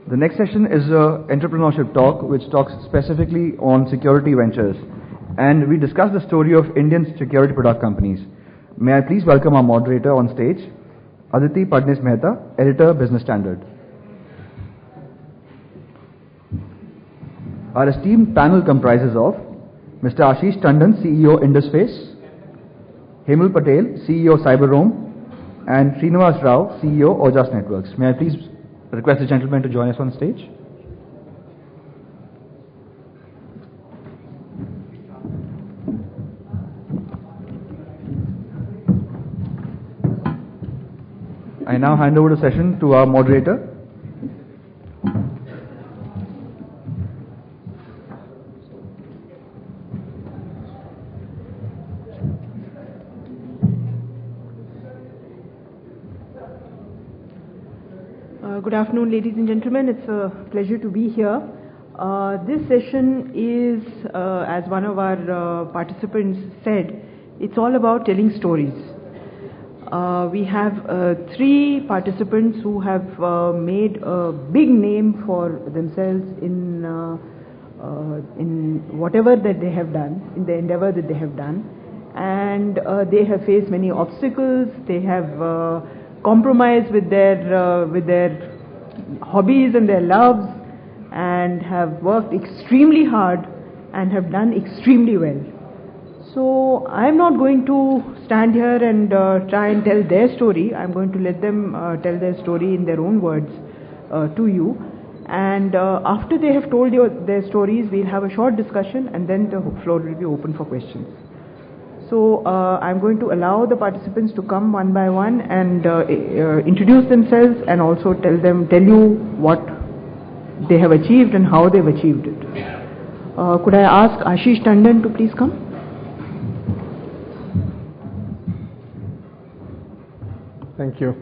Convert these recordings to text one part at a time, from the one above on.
The next session is Entrepreneurship Talk, which talks specifically on security ventures. And we discuss the story of Indian security product companies. May I please welcome our moderator on stage, Aditi Phadnis Mehta, Editor, Business Standard. Our esteemed panel comprises of Mr. Ashish Tandon, CEO, Indusface, Hemal Patel, CEO, Cyberoam, and Srinivas Rao, CEO, Aujas Networks. May I please request the gentleman to join us on stage? I now hand over the session to our moderator. Good afternoon, ladies and gentlemen. It's a pleasure to be here. This session is, as one of our participants said, it's all about telling stories. We have three participants who have made a big name for themselves in whatever that they have done, in the endeavor that they have done, and they have faced many obstacles. They have compromised with their hobbies and their loves, and have worked extremely hard and have done extremely well. So I'm not going to stand here and try and tell their story. I'm going to let them tell their story in their own words to you. And after they have told you their stories, we'll have a short discussion, and then the floor will be open for questions. So I'm going to allow the participants to come one by one and introduce themselves, and also tell you what they have achieved and how they've achieved it. Could I ask Ashish Tandon to please come? Thank you,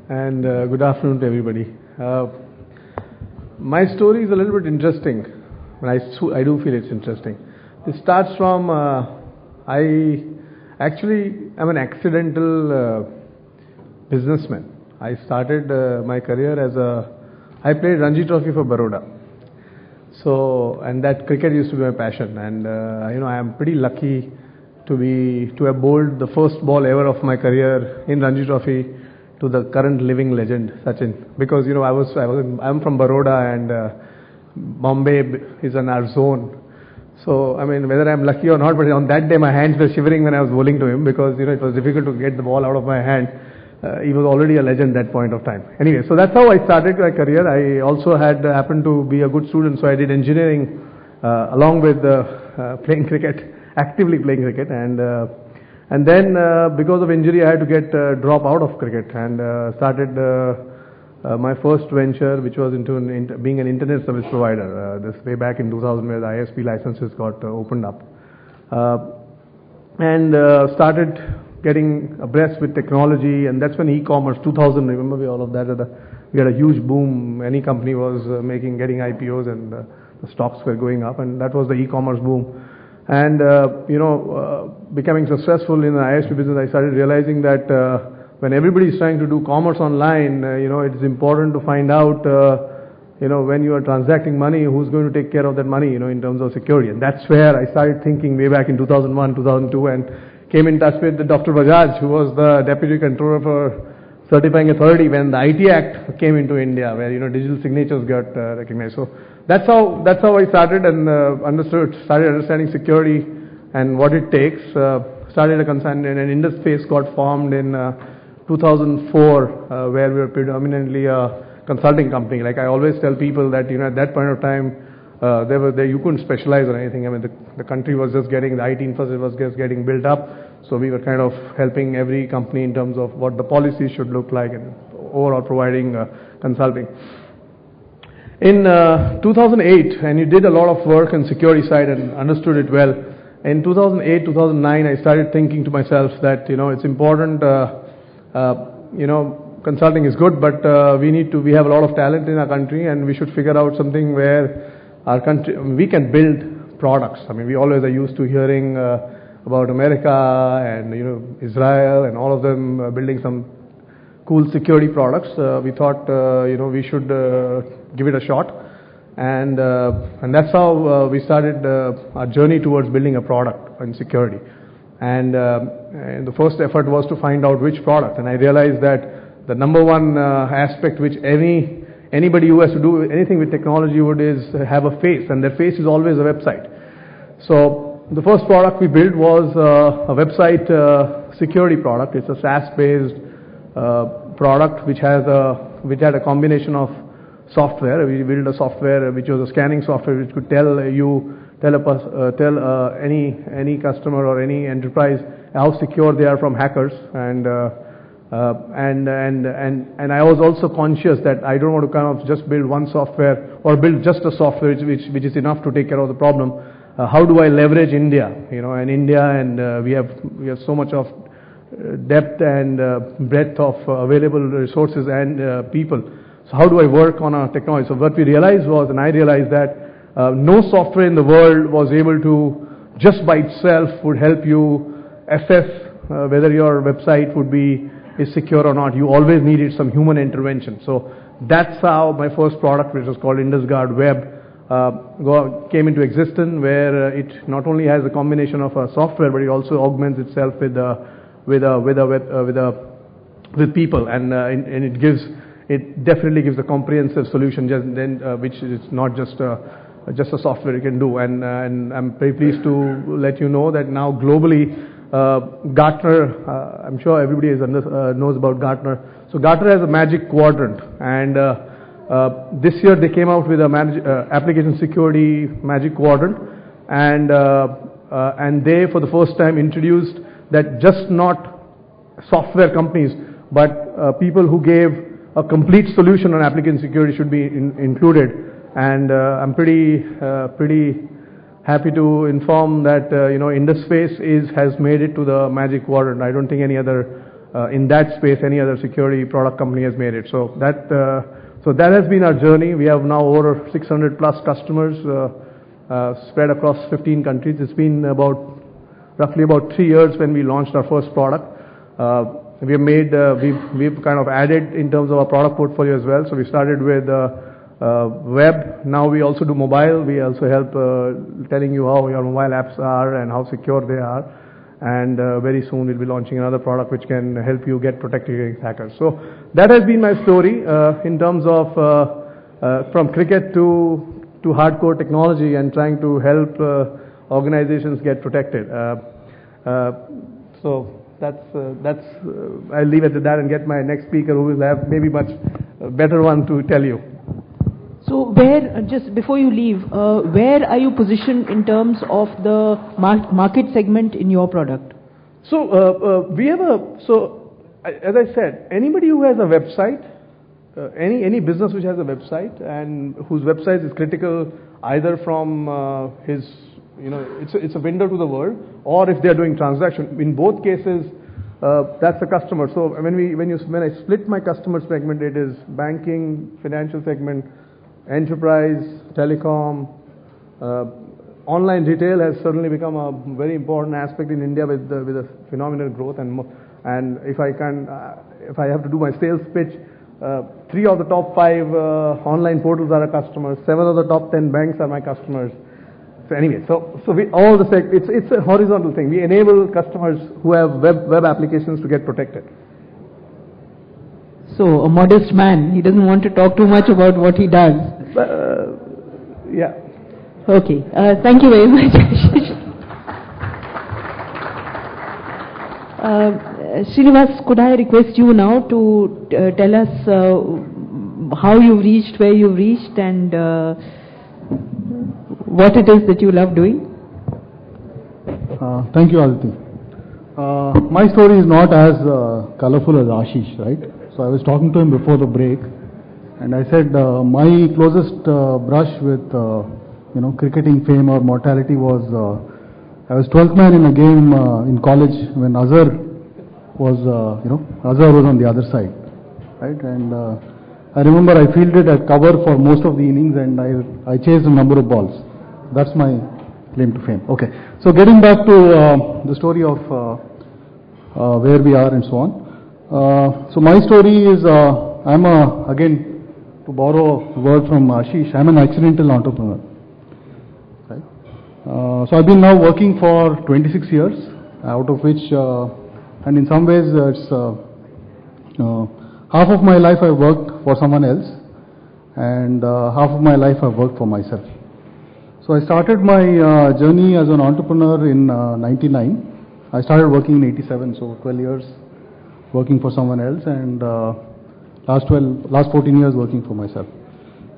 and good afternoon to everybody. My story is a little bit interesting. I do feel it's interesting. It starts from I actually am an accidental businessman. I started my career as I played Ranji Trophy for Baroda. So, and that cricket used to be my passion. And I am pretty lucky to have bowled the first ball ever of my career in Ranji Trophy to the current living legend Sachin. Because I'm from Baroda, and Bombay is in our zone. So, I mean, whether I'm lucky or not, but on that day my hands were shivering when I was bowling to him, because, it was difficult to get the ball out of my hand. He was already a legend at that point of time. Anyway, so that's how I started my career. I also happened to be a good student, so I did engineering along with playing cricket, actively playing cricket. And then because of injury, I had to drop out of cricket, and started my first venture, which was into being an internet service provider, this way back in 2000, where the ISP licenses got opened up, and started getting abreast with technology. And that's when e-commerce, 2000, remember all of that, we had a huge boom. Any company was getting IPOs, and the stocks were going up, and that was the e-commerce boom. And becoming successful in the ISP business, I started realizing that when everybody is trying to do commerce online, it's important to find out, when you are transacting money, who's going to take care of that money, in terms of security. And that's where I started thinking way back in 2001, 2002, and came in touch with Dr. Bajaj, who was the Deputy Controller for Certifying Authority when the IT Act came into India, where, digital signatures got recognized. So that's how I started, and started understanding security and what it takes. Started a concern, and an Indusface got formed in 2004, where we were predominantly a consulting company. Like I always tell people that, at that point of time, you couldn't specialize on anything. I mean, the country was just getting, the IT infrastructure was just getting built up. So we were kind of helping every company in terms of what the policies should look like, and overall providing consulting. In 2008, and you did a lot of work on security side and understood it well. In 2008, 2009, I started thinking to myself that, it's important, consulting is good, but we have a lot of talent in our country, and we should figure out something where we can build products. I mean, we always are used to hearing about America and Israel and all of them building some cool security products. We thought, we should give it a shot. And that's how we started our journey towards building a product in security. And the first effort was to find out which product. And I realized that the number one aspect which anybody who has to do anything with technology would is have a face, and their face is always a website. So the first product we built was a website security product. It's a SaaS-based product which had a combination of software. We built a software which was a scanning software which could tell any customer or any enterprise how secure they are from hackers. And I was also conscious that I don't want to kind of just build one software or build just a software which is enough to take care of the problem. How do I leverage India? And we have so much of depth and breadth of available resources and people. So how do I work on our technology? So what we realized was, and I realized that no software in the world was able to just by itself would help you assess whether your website is secure or not. You always needed some human intervention. So that's how my first product, which was called IndusGuard Web, came into existence, where it not only has a combination of software, but it also augments itself with people, and it definitely gives a comprehensive solution, which is not just a software you can do. And I'm very pleased to let you know that now globally, Gartner, I'm sure everybody knows about Gartner. So Gartner has a magic quadrant, and this year they came out with a application security magic quadrant, and they for the first time introduced that just not software companies, but people who gave a complete solution on application security should be included. And I'm pretty happy to inform that Indusface has made it to the magic quadrant. I don't think any other in that space any other security product company has made it. So that has been our journey. We have now over 600 plus customers spread across 15 countries. It's been roughly about 3 years when we launched our first product. We've kind of added in terms of our product portfolio as well. So we started with web. Now we also do mobile. We also help telling you how your mobile apps are and how secure they are. And very soon we'll be launching another product which can help you get protected against hackers. So that has been my story in terms of from cricket to hardcore technology and trying to help organizations get protected. So that's I'll leave it at that and get my next speaker, who will have maybe much better one to tell you. So where, just before you leave, where are you positioned in terms of the market segment in your product? So we have as I said, anybody who has a website, any business which has a website and whose website is critical either from his, it's a window to the world, or if they're doing transaction. In both cases, that's a customer. So when I split my customer segment, it is banking, financial segment, enterprise, telecom, online retail has certainly become a very important aspect in India with a phenomenal growth. And if I have to do my sales pitch, 3 of the top 5 online portals are our customers. 7 of the top 10 banks are my customers. So anyway, it's a horizontal thing. We enable customers who have web applications to get protected. So a modest man, he doesn't want to talk too much about what he does. Yeah. Okay. Thank you very much, Ashish. Srinivas, could I request you now to tell us how you've reached where you've reached and what it is that you love doing? Thank you, Aditi. My story is not as colorful as Ashish, right? So I was talking to him before the break, and I said my closest brush with cricketing fame or mortality was I was 12th man in a game in college when Azhar was on the other side, right? And I remember I fielded at cover for most of the innings, and I chased a number of balls. That's my claim to fame. Okay, so getting back to the story of where we are and so on. So my story is, again, to borrow a word from Ashish, I'm an accidental entrepreneur. Right? So I've been now working for 26 years, out of which, and in some ways, it's half of my life I worked for someone else, and half of my life I've worked for myself. So I started my journey as an entrepreneur in 99. I started working in 87, so 12 years working for someone else, and last 14 years working for myself.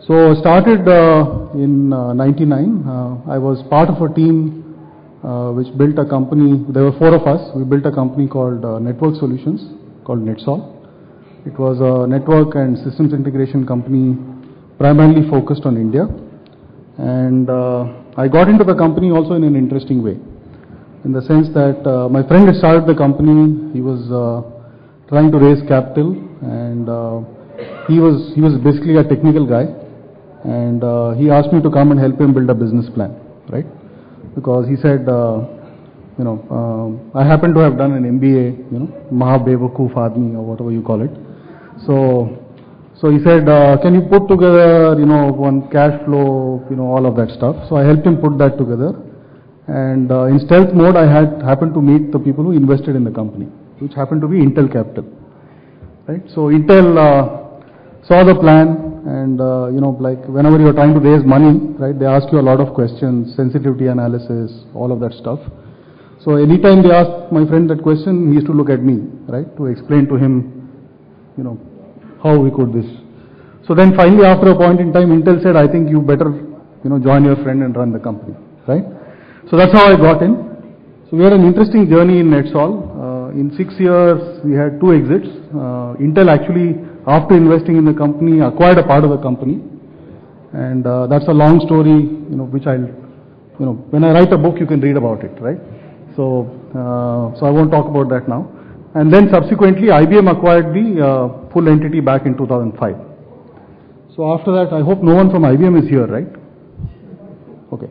So I started in 99. I was part of a team which built a company. There were 4 of us. We built a company called Network Solutions, called NetSol. It was a network and systems integration company primarily focused on India. And I got into the company also in an interesting way, in the sense that my friend had started the company. He was trying to raise capital, and he was basically a technical guy, and he asked me to come and help him build a business plan, right? Because he said, I happen to have done an MBA, Mahabevakoof Admi, or whatever you call it. So he said, can you put together, one cash flow, all of that stuff. So I helped him put that together, and in stealth mode, I happened to meet the people who invested in the company, which happened to be Intel Capital, right? So Intel saw the plan, and like whenever you are trying to raise money, right, they ask you a lot of questions, sensitivity analysis, all of that stuff. So anytime they asked my friend that question, he used to look at me, right, to explain to him, how we could this. So then finally, after a point in time, Intel said, I think you better, join your friend and run the company, right? So that's how I got in. So we had an interesting journey in NetSol. In 6 years, we had 2 exits. Intel actually, after investing in the company, acquired a part of the company. And that's a long story, which I'll, when I write a book, you can read about it, right? So I won't talk about that now. And then subsequently, IBM acquired the full entity back in 2005. So after that, I hope no one from IBM is here, right? Okay.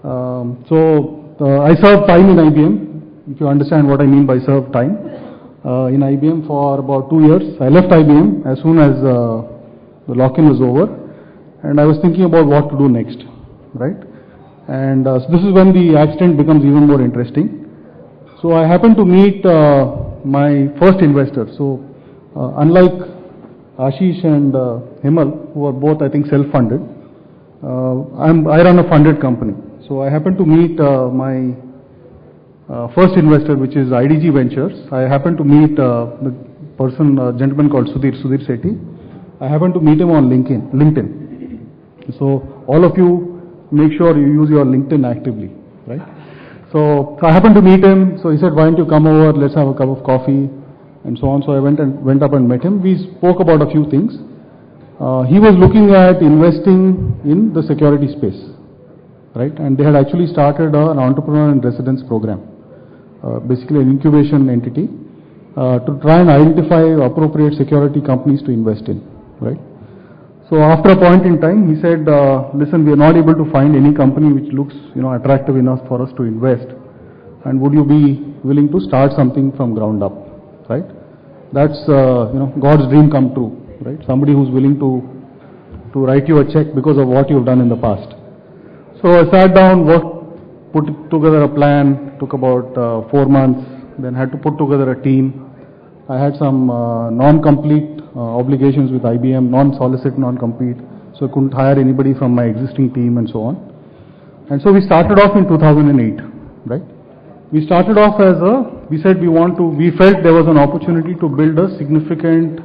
I served time in IBM, if you understand what I mean by served time. In IBM for about 2 years. I left IBM as soon as the lock-in was over, and I was thinking about what to do next, right? And so this is when the accident becomes even more interesting. So I happened to meet my first investor. So unlike Ashish and Hemal, who are both, I think, self-funded, I run a funded company. So I happened to meet my first investor, which is IDG Ventures. I happened to meet the gentleman called Sudhir Sethi. I happened to meet him on LinkedIn. So all of you, make sure you use your LinkedIn actively, right? So I happened to meet him. So he said, why don't you come over, let's have a cup of coffee, and so on. So I went up and met him. We spoke about a few things. He was looking at investing in the security space, right? And they had actually started an entrepreneur in residence program, basically an incubation entity, to try and identify appropriate security companies to invest in, right? So after a point in time, he said, listen, we are not able to find any company which looks, attractive enough for us to invest. And would you be willing to start something from ground up, right? That's, God's dream come true, right? Somebody who's willing to write you a check because of what you've done in the past. So I sat down, put together a plan, took about 4 months, then had to put together a team. I had some non-complete obligations with IBM, non-solicit, non-compete, so I couldn't hire anybody from my existing team and so on. And so we started off in 2008, right? We started off as we said we felt there was an opportunity to build a significant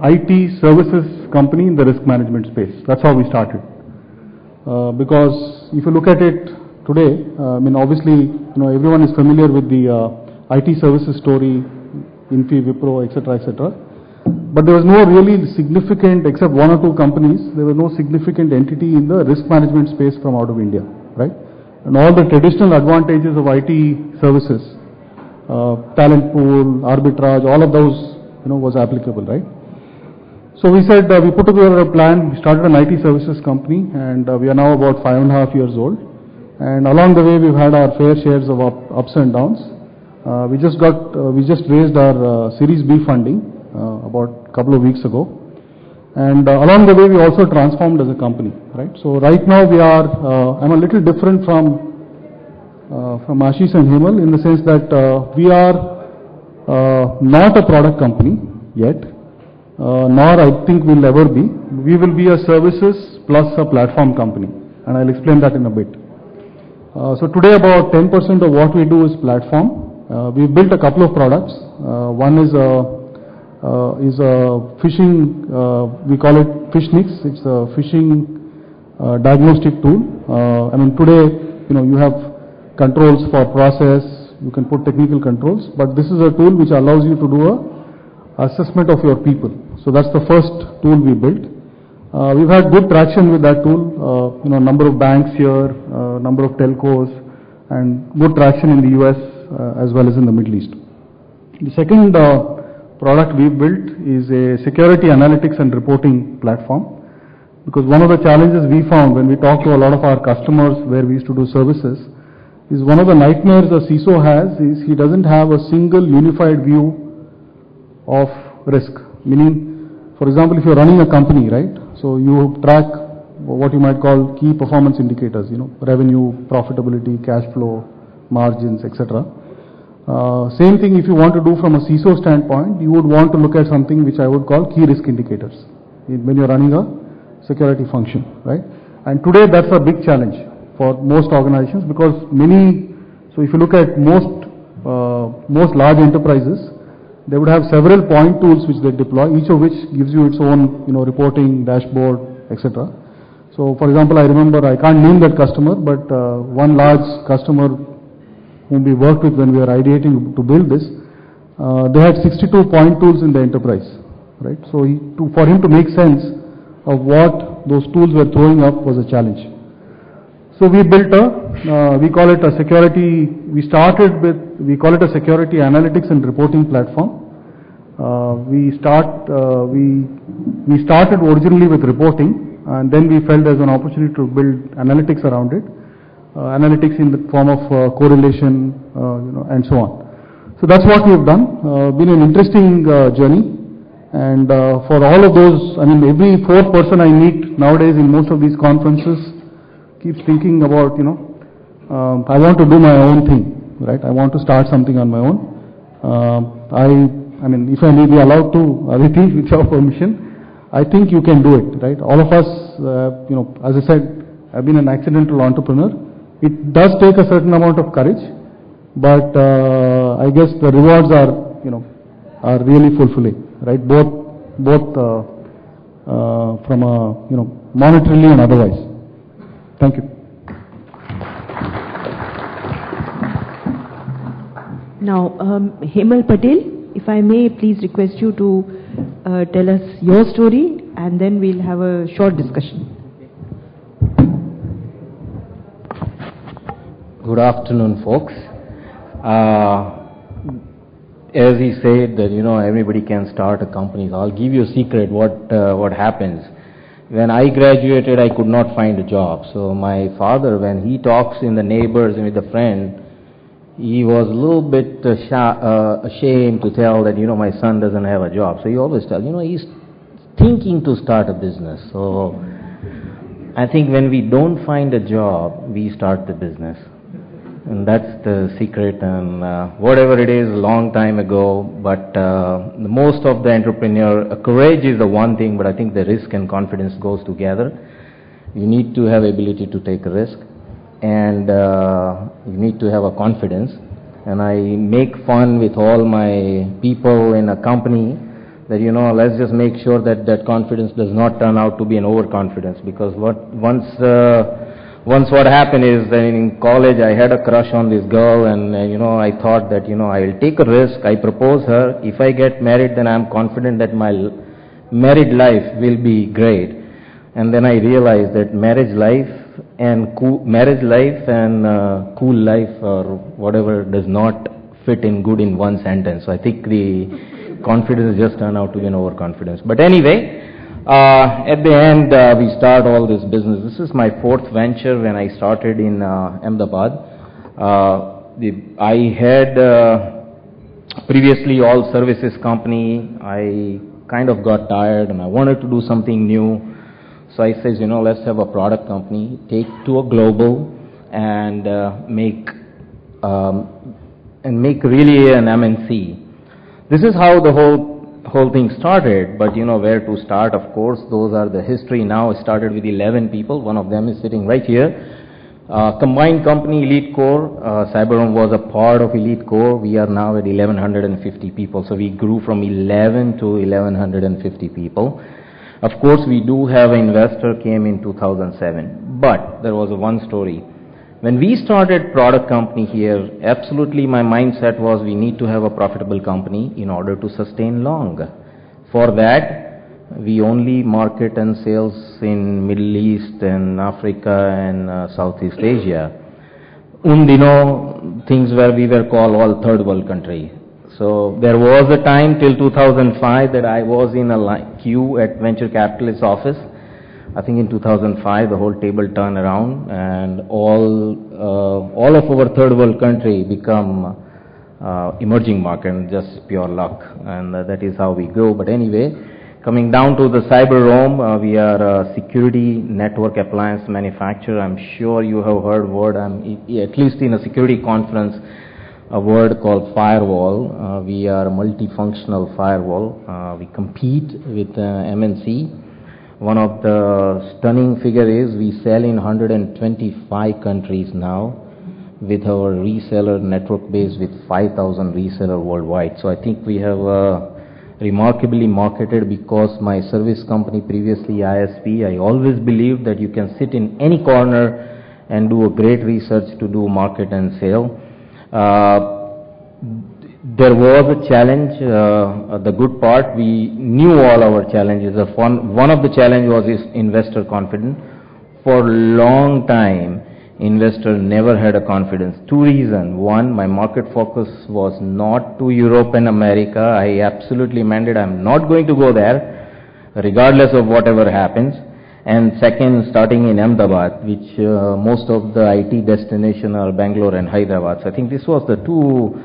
IT services company in the risk management space. That's how we started. Because if you look at it today, obviously, everyone is familiar with the IT services story, Infi, Wipro, etc., etc. But there was no really significant, except 1 or 2 companies, there was no significant entity in the risk management space from out of India, right? And all the traditional advantages of IT services, talent pool, arbitrage, all of those, was applicable, right? So we said, we put together a plan, we started an IT services company, and we are now about 5.5 years old. And along the way, we've had our fair shares of ups and downs. We just raised our Series B funding about a couple of weeks ago. And along the way, we also transformed as a company, right? So right now we are, I'm a little different from Ashish and Hemal in the sense that we are not a product company yet, nor I think we'll ever be. We will be a services plus a platform company, and I'll explain that in a bit. So today about 10% of what we do is platform. We've built a couple of products. One is a phishing, we call it Phadnis. It's a phishing diagnostic tool. I mean today, you have controls for process, you can put technical controls, but this is a tool which allows you to do a assessment of your people. So that's the first tool we built. We've had good traction with that tool, number of banks here, number of telcos, and good traction in the US as well as in the Middle East. The second product we built is a security analytics and reporting platform, because one of the challenges we found when we talked to a lot of our customers where we used to do services is one of the nightmares a CISO has is he doesn't have a single unified view of risk. Meaning, for example, if you're running a company, right? So you track what you might call key performance indicators, revenue, profitability, cash flow, margins, etc. Same thing if you want to do from a CISO standpoint, you would want to look at something which I would call key risk indicators when you're running a security function, right? And today that's a big challenge for most organizations because so if you look at most large enterprises, they would have several point tools which they deploy, each of which gives you its own, reporting, dashboard, etc. So, for example, I remember, I can't name that customer, but one large customer whom we worked with when we were ideating to build this, they had 62 point tools in the enterprise, right? So, for him to make sense of what those tools were throwing up was a challenge. So we built we call it a security, we call it a security analytics and reporting platform. We started originally with reporting, and then we felt there's an opportunity to build analytics around it. Analytics in the form of correlation, and so on. So that's what we've done. Been an interesting journey. And for all of those, I mean, every fourth person I meet nowadays in most of these conferences keeps thinking about, I want to do my own thing, right? I want to start something on my own. I mean, if I may be allowed to, Aditi, with your permission, I think you can do it, right? All of us, as I said, I've been an accidental entrepreneur. It does take a certain amount of courage, but I guess the rewards are, are really fulfilling, right? Both from a, monetarily and otherwise. Thank you. Now, Hemal Patel, if I may please request you to tell us your story and then we'll have a short discussion. Good afternoon, folks. As he said that, everybody can start a company. I'll give you a secret what happens. When I graduated, I could not find a job. So my father, when he talks in the neighbors and with a friend, he was a little bit ashamed to tell that, my son doesn't have a job. So he always tells, he's thinking to start a business. So I think when we don't find a job, we start the business. And that's the secret, and whatever it is, a long time ago, but most of the entrepreneur, courage is the one thing, but I think the risk and confidence goes together. You need to have ability to take a risk, and you need to have a confidence. And I make fun with all my people in a company that, let's just make sure that that confidence does not turn out to be an overconfidence, because once what happened is that in college I had a crush on this girl, and I thought that I'll take a risk, I propose her, if I get married then I'm confident that my married life will be great. And then I realized that marriage life and cool life or whatever does not fit in good in one sentence. So I think the confidence just turned out to be an overconfidence. But anyway, at the end, we start all this business. This is my fourth venture when I started in Ahmedabad. I had previously all services company. I kind of got tired and I wanted to do something new. So I said, let's have a product company, take to a global and make really an MNC. This is how the whole thing started, but where to start, of course, those are the history now. It started with 11 people, one of them is sitting right here. Combined company, Elite Core, Cyberoam was a part of Elite Core. We are now at 1150 people, so we grew from 11 to 1150 people. Of course, we do have an investor came in 2007, but there was one story. When we started product company here, absolutely my mindset was we need to have a profitable company in order to sustain long. For that, we only market and sales in Middle East and Africa and Southeast Asia. Things where we were called all third world country. So there was a time till 2005 that I was in a queue at venture capitalist office. I think in 2005 the whole table turned around and all of our third world country become emerging market, and just pure luck, and that is how we go. But anyway, coming down to the Cyberoam, we are a security network appliance manufacturer. I'm sure you have heard word, at least in a security conference, a word called firewall. We are a multifunctional firewall. We compete with MNC. One of the stunning figure is we sell in 125 countries now with our reseller network base with 5,000 reseller worldwide. So I think we have remarkably marketed, because my service company previously ISP, I always believed that you can sit in any corner and do a great research to do market and sale. There was a challenge. The good part, we knew all our challenges. One of the challenge was is investor confidence. For a long time, investor never had a confidence. Two reasons. One, my market focus was not to Europe and America. I absolutely mandated I'm not going to go there, regardless of whatever happens. And second, starting in Ahmedabad, which most of the IT destination are Bangalore and Hyderabad. So I think this was the two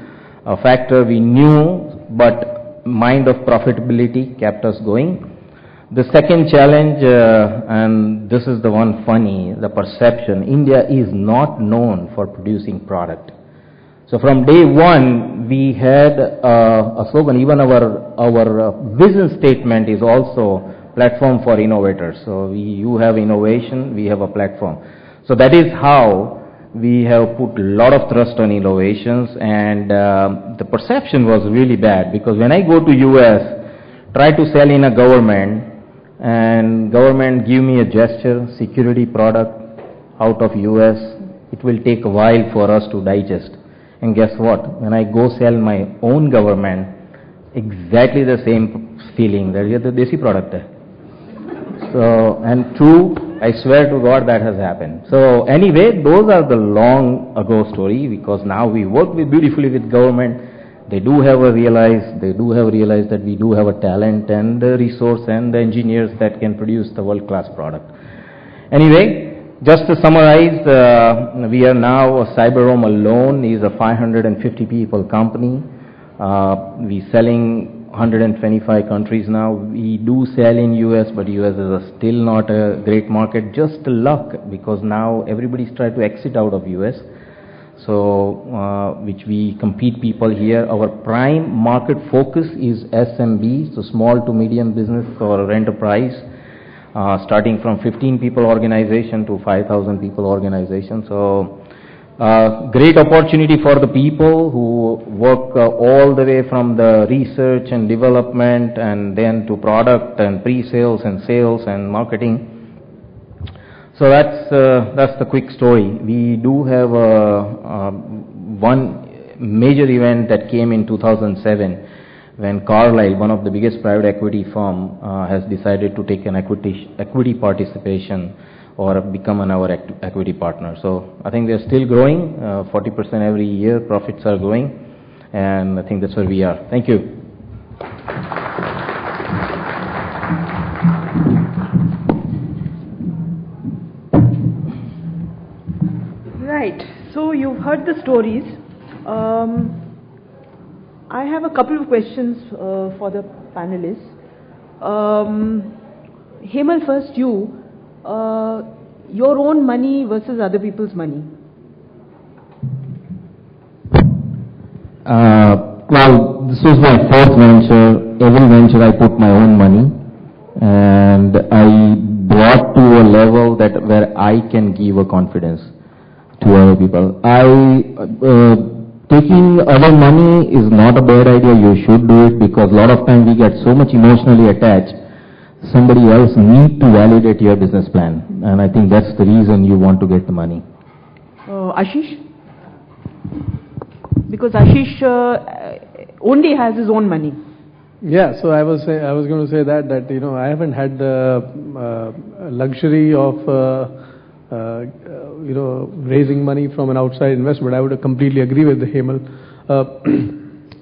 factor we knew, but mind of profitability kept us going. The second challenge, and this is the one funny, the perception. India is not known for producing product. So from day one, we had a slogan. Even our vision statement is also platform for innovators. So you have innovation, we have a platform. So that is how we have put a lot of thrust on innovations, and the perception was really bad, because when I go to US, try to sell in a government, and government give me a gesture, security product out of US, it will take a while for us to digest. And guess what? When I go sell my own government, exactly the same feeling, that is the desi product. So, and true, I swear to God that has happened. So anyway, those are the long ago story, because now we work beautifully with government. They do have realized that we do have a talent and the resource and the engineers that can produce the world-class product. Anyway, just to summarize, we are now, Cyberoam alone is a 550 people company. We selling 125 countries now. We do sell in US, but US is still not a great market. Just luck, because now everybody's trying to exit out of US. So, which we compete people here. Our prime market focus is SMB, so small to medium business or enterprise, starting from 15 people organization to 5,000 people organization. So, great opportunity for the people who work all the way from the research and development and then to product and pre-sales and sales and marketing. So that's the quick story. We do have one major event that came in 2007 when Carlyle, one of the biggest private equity firm, has decided to take an equity participation or become our equity partner. So I think they're still growing, 40% every year, profits are growing, and I think that's where we are. Thank you. Right, so you've heard the stories. I have a couple of questions for the panelists. Hemal, first you. Your own money versus other people's money. Well, this was my fourth venture. Every venture I put my own money, and I brought to a level that where I can give a confidence to other people. Taking other money is not a bad idea. You should do it, because a lot of times we get so much emotionally attached. Somebody else need to validate your business plan, and I think that's the reason you want to get the money. Ashish? Because Ashish only has his own money. Yeah, so I was going to say that you know, I haven't had the luxury of you know, raising money from an outside investor, but I would completely agree with Hemal.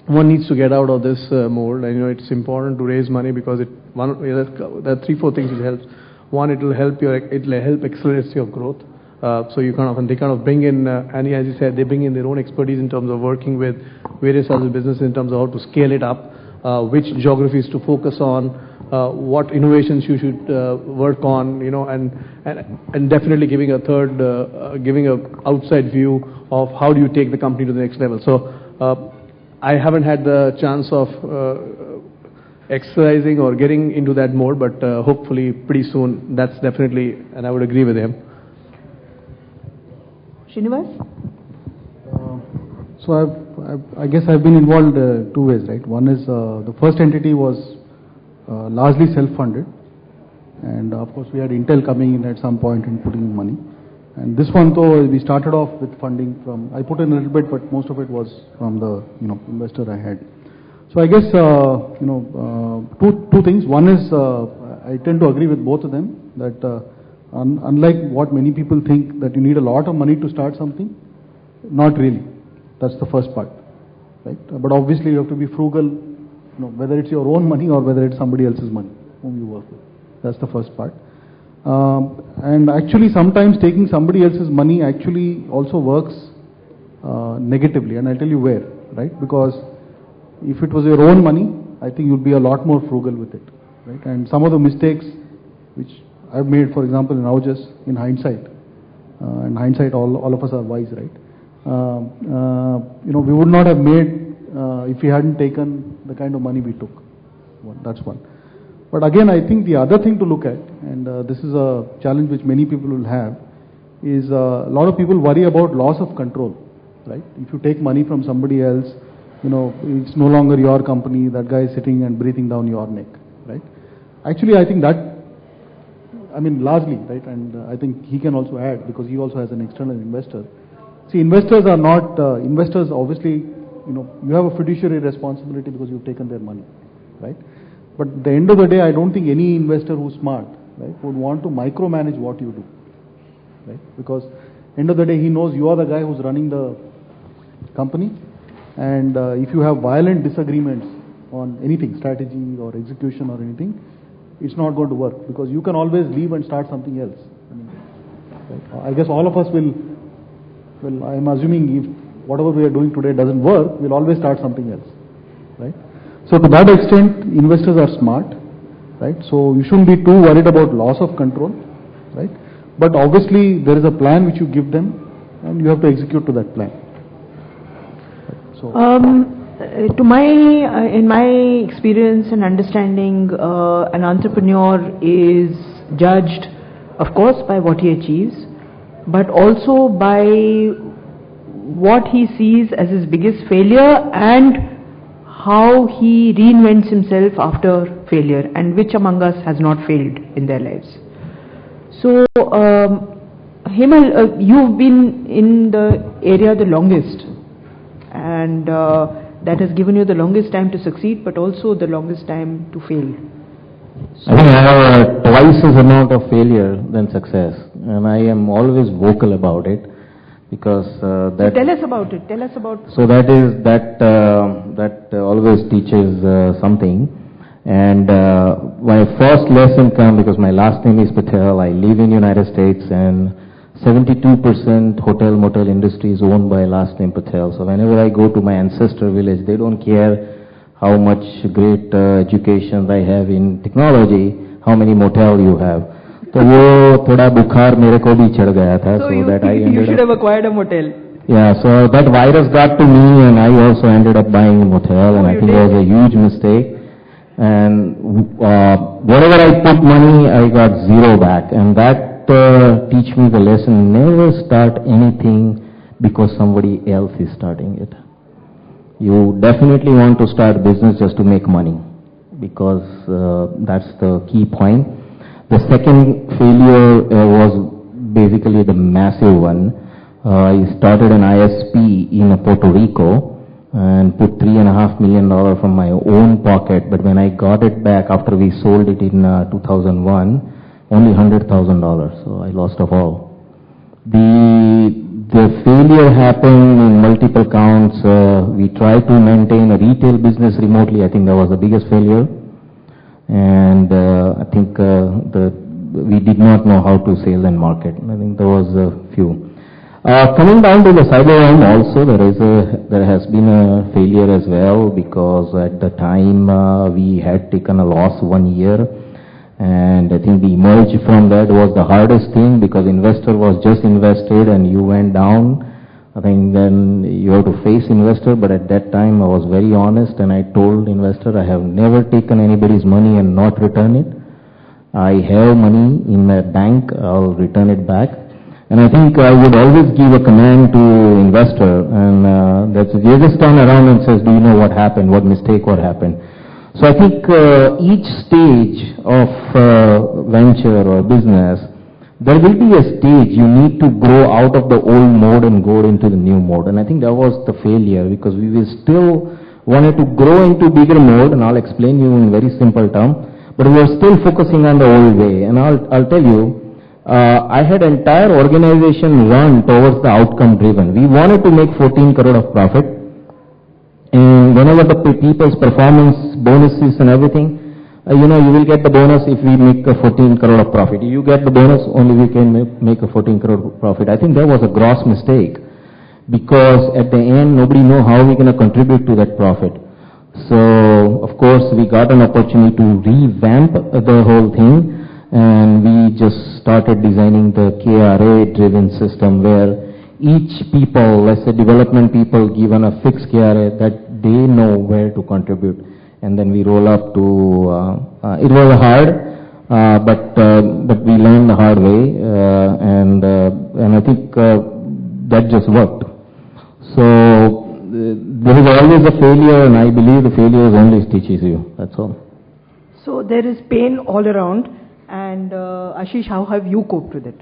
One needs to get out of this mold, and you know, it's important to raise money because there are 3-4 things it helps. One, it will help accelerate your growth. So they kind of bring in, and as you said, they bring in their own expertise in terms of working with various other businesses in terms of how to scale it up, which geographies to focus on, what innovations you should work on, you know, and definitely giving a outside view of how do you take the company to the next level. So I haven't had the chance of exercising or getting into that mode, but hopefully pretty soon. That's definitely, and I would agree with him. Srinivas? So I guess I've been involved 2 ways, right? One is the first entity was largely self-funded, and of course we had Intel coming in at some point and putting in money. And this one, though, we started off with funding from, I put in a little bit, but most of it was from the investor I had. So I guess two things. One is I tend to agree with both of them that unlike what many people think that you need a lot of money to start something, not really. That's the first part, right? But obviously you have to be frugal, whether it's your own money or whether it's somebody else's money whom you work with. That's the first part. And actually sometimes taking somebody else's money actually also works negatively, and I'll tell you where, right? Because if it was your own money, I think you'd be a lot more frugal with it, right? And some of the mistakes which I've made, for example, in Aujas, in hindsight, all of us are wise, right? We would not have made if we hadn't taken the kind of money we took. That's one. But again, I think the other thing to look at, and this is a challenge which many people will have, is a lot of people worry about loss of control, right? If you take money from somebody else, it's no longer your company, that guy is sitting and breathing down your neck, right? Actually, I think that, largely, right, and I think he can also add, because he also has an external investor. See, investors are not, investors obviously, you have a fiduciary responsibility because you've taken their money, right? But at the end of the day, I don't think any investor who's smart, right, would want to micromanage what you do, right? Because end of the day, he knows you are the guy who's running the company, and if you have violent disagreements on anything, strategy or execution or anything, it's not going to work, because you can always leave and start something else. Right? I guess all of us will, I'm assuming if whatever we are doing today doesn't work, we'll always start something else, right? So to that extent, investors are smart, right? So you shouldn't be too worried about loss of control, right? But obviously there is a plan which you give them, and you have to execute to that plan. Right? So in my experience and understanding, an entrepreneur is judged, of course, by what he achieves, but also by what he sees as his biggest failure and how he reinvents himself after failure, and which among us has not failed in their lives. So, Hemal, you've been in the area the longest, and that has given you the longest time to succeed, but also the longest time to fail. So, I think I have twice as amount of failure than success, and I am always vocal about it, because that. So tell us about it. Tell us about. So that always teaches something, and my first lesson comes because my last name is Patel. I live in United States, and 72% hotel motel industry is owned by last name Patel. So whenever I go to my ancestor village, they don't care how much great education I have in technology, how many motel you have. So वो थोड़ा बुखार मेरे को भी चढ़ गया था. So that I ended you should have acquired a motel. Yeah, so that virus got to me and I also ended up buying a motel, and I think it was a huge mistake. And wherever I put money, I got zero back, and that teach me the lesson: never start anything because somebody else is starting it. You definitely want to start business just to make money, because that's the key point. The second failure was basically the massive one. I started an ISP in Puerto Rico and put $3.5 million from my own pocket, but when I got it back after we sold it in 2001, only $100,000, so I lost it all. The failure happened in multiple counts. We tried to maintain a retail business remotely. I think that was the biggest failure, and I think we did not know how to sell and market. I think there was a few. Coming down to the Cyberoam also, there has been a failure as well, because at the time we had taken a loss 1 year, and I think the emerge from that was the hardest thing, because investor was just invested and you went down. I think then you have to face investor, but at that time I was very honest and I told investor I have never taken anybody's money and not return it. I have money in my bank, I'll return it back. And I think I would always give a command to investor, and they just turn around and says, do you know what happened, what mistake, what happened? So I think each stage of venture or business, there will be a stage you need to grow out of the old mode and go into the new mode. And I think that was the failure, because we will still wanted to grow into bigger mode, and I'll explain you in very simple term, but we were still focusing on the old way. And I'll tell you, I had entire organization run towards the outcome driven. We wanted to make 14 crore of profit, and whenever the people's performance bonuses and everything, you will get the bonus if we make a 14 crore of profit. You get the bonus only we can make a 14 crore profit. I think that was a gross mistake, because at the end nobody know how we're going to contribute to that profit. So of course we got an opportunity to revamp the whole thing, and we just started designing the KRA driven system, where each people, let's say development people, given a fixed KRA that they know where to contribute, and then we roll up to, it was hard, but we learned the hard way, and I think that just worked. So there is always a failure, and I believe the failure only teaches you, that's all. So there is pain all around. And Ashish, how have you coped with it?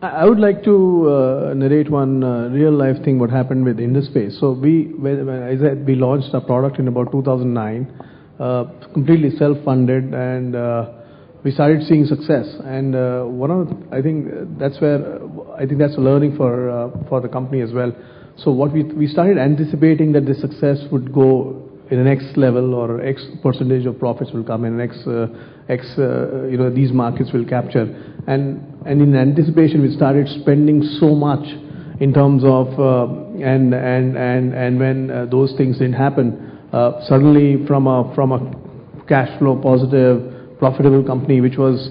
I would like to narrate one real life thing what happened with Indusface. So when I said we launched a product in about 2009, completely self-funded, and we started seeing success. And I think that's a learning for the company as well. So what we started anticipating that the success would go in the next level, or X percentage of profits will come in, these markets will capture. And in anticipation, we started spending so much in terms of, and when those things didn't happen, suddenly from a cash flow positive, profitable company, which was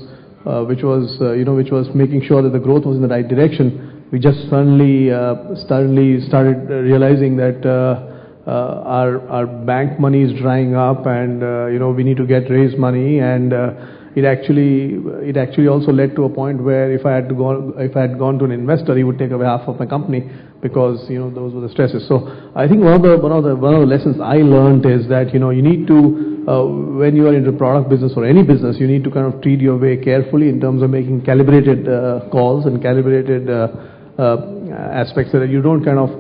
making sure that the growth was in the right direction, we just suddenly started realizing that our bank money is drying up, and we need to raise money, and it actually also led to a point where if I had gone to an investor, he would take away half of my company, because those were the stresses. So I think one of the lessons I learned is that you need to when you are into product business or any business, you need to kind of treat your way carefully in terms of making calibrated calls and calibrated aspects, so that you don't kind of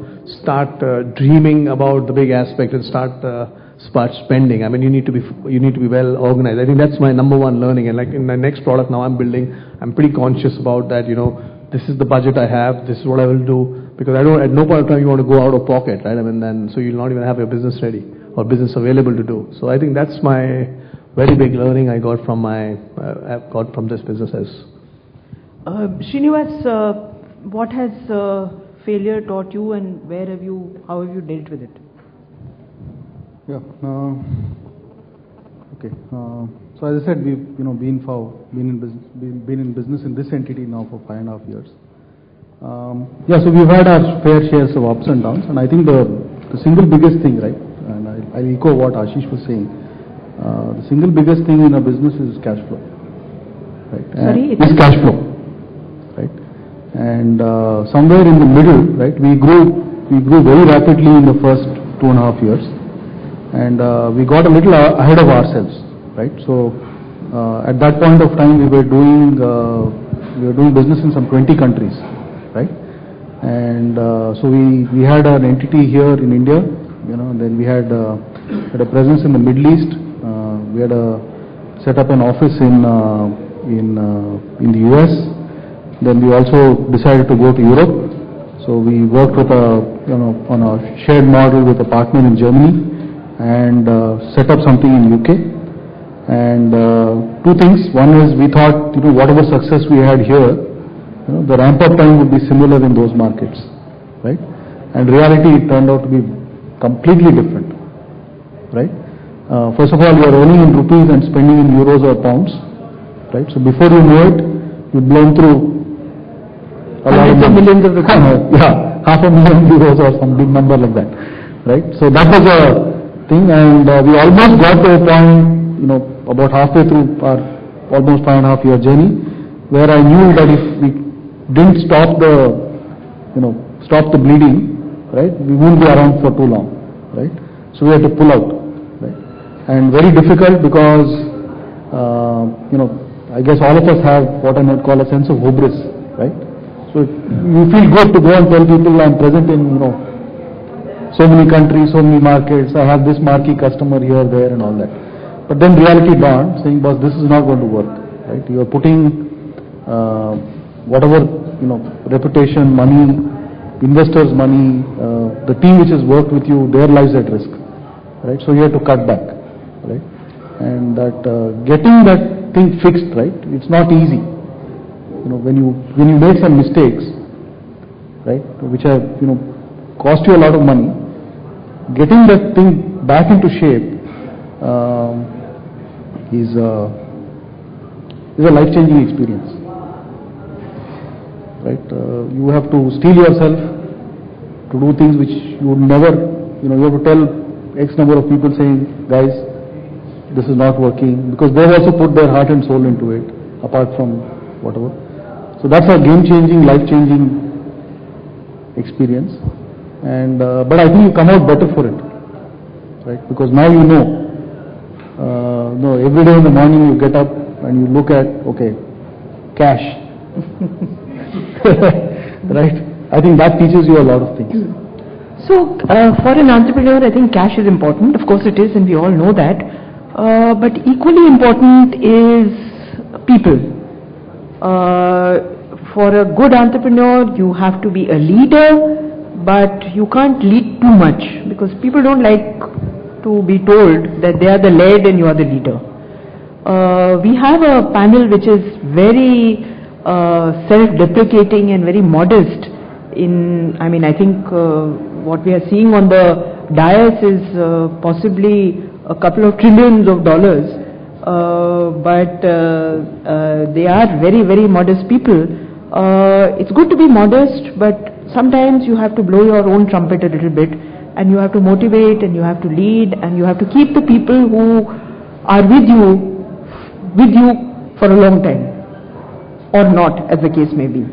start dreaming about the big aspect and start spending. I mean, you need to be well organized. I think that's my number one learning. And like in my next product now I'm building, I'm pretty conscious about that. This is the budget I have. This is what I will do, because at no point of time you want to go out of pocket, right? I mean, then so you'll not even have your business ready or business available to do. So I think that's my very big learning I got from this business. Srinivas, what has failure taught you, and how have you dealt with it? Yeah. Okay. So as I said, we've been in business in this entity now for 5.5 years. Yeah. So we've had our fair shares of ups and downs, and I think the single biggest thing, right? And I'll echo what Ashish was saying. The single biggest thing in a business is cash flow. Right? Sorry, it's cash flow. Right? And somewhere in the middle, right? We grew very rapidly in the first 2.5 years, and we got a little ahead of ourselves. Right? So at that point of time, we were doing business in some 20 countries. Right? And so we had an entity here in India, then we had a presence in the Middle East. We had set up an office in the US. Then we also decided to go to Europe. So we worked with on a shared model with a partner in Germany and set up something in UK. And two things. One is we thought whatever success we had here, the ramp-up time would be similar in those markets, right? And reality, it turned out to be completely different, right? First of all, you are earning in rupees and spending in euros or pounds, right? So before you know it, you've blown through a lot of millions of rupees. Yeah, €500,000 or some big number like that, right? So that was a thing, and we almost got to a point, about halfway through our almost 5.5 year journey, where I knew that if we didn't stop the bleeding, right, we won't be around for too long, right? So we had to pull out, right? And very difficult because, I guess all of us have what I might call a sense of hubris, right? So you feel good to go and tell people I'm present in, so many countries, so many markets, I have this marquee customer here, there and all that. But then reality dawned, saying, boss, this is not going to work, right? You are putting whatever, reputation, money, investors' money, the team which has worked with you, their lives at risk, right? So you have to cut back, right? And that getting that thing fixed, right? It's not easy. When you make some mistakes, right, which have cost you a lot of money, getting that thing back into shape is a life-changing experience. Right? You have to steel yourself to do things which you would never, you have to tell X number of people saying, guys, this is not working, because they've also put their heart and soul into it, apart from whatever. So that's a game-changing, life-changing experience. And but I think you come out better for it, right? Because now you know. Every day in the morning you get up and you look at, okay, cash. Right? I think that teaches you a lot of things. So, for an entrepreneur, I think cash is important. Of course it is, and we all know that. But equally important is people. For a good entrepreneur, you have to be a leader, but you can't lead too much, because people don't like to be told that they are the lead and you are the leader. We have a panel which is very self-deprecating and very modest I think what we are seeing on the dais is possibly a couple of trillions of dollars, but they are very, very modest people. It's good to be modest, but sometimes you have to blow your own trumpet a little bit, and you have to motivate, and you have to lead, and you have to keep the people who are with you for a long time, or not, as the case may be.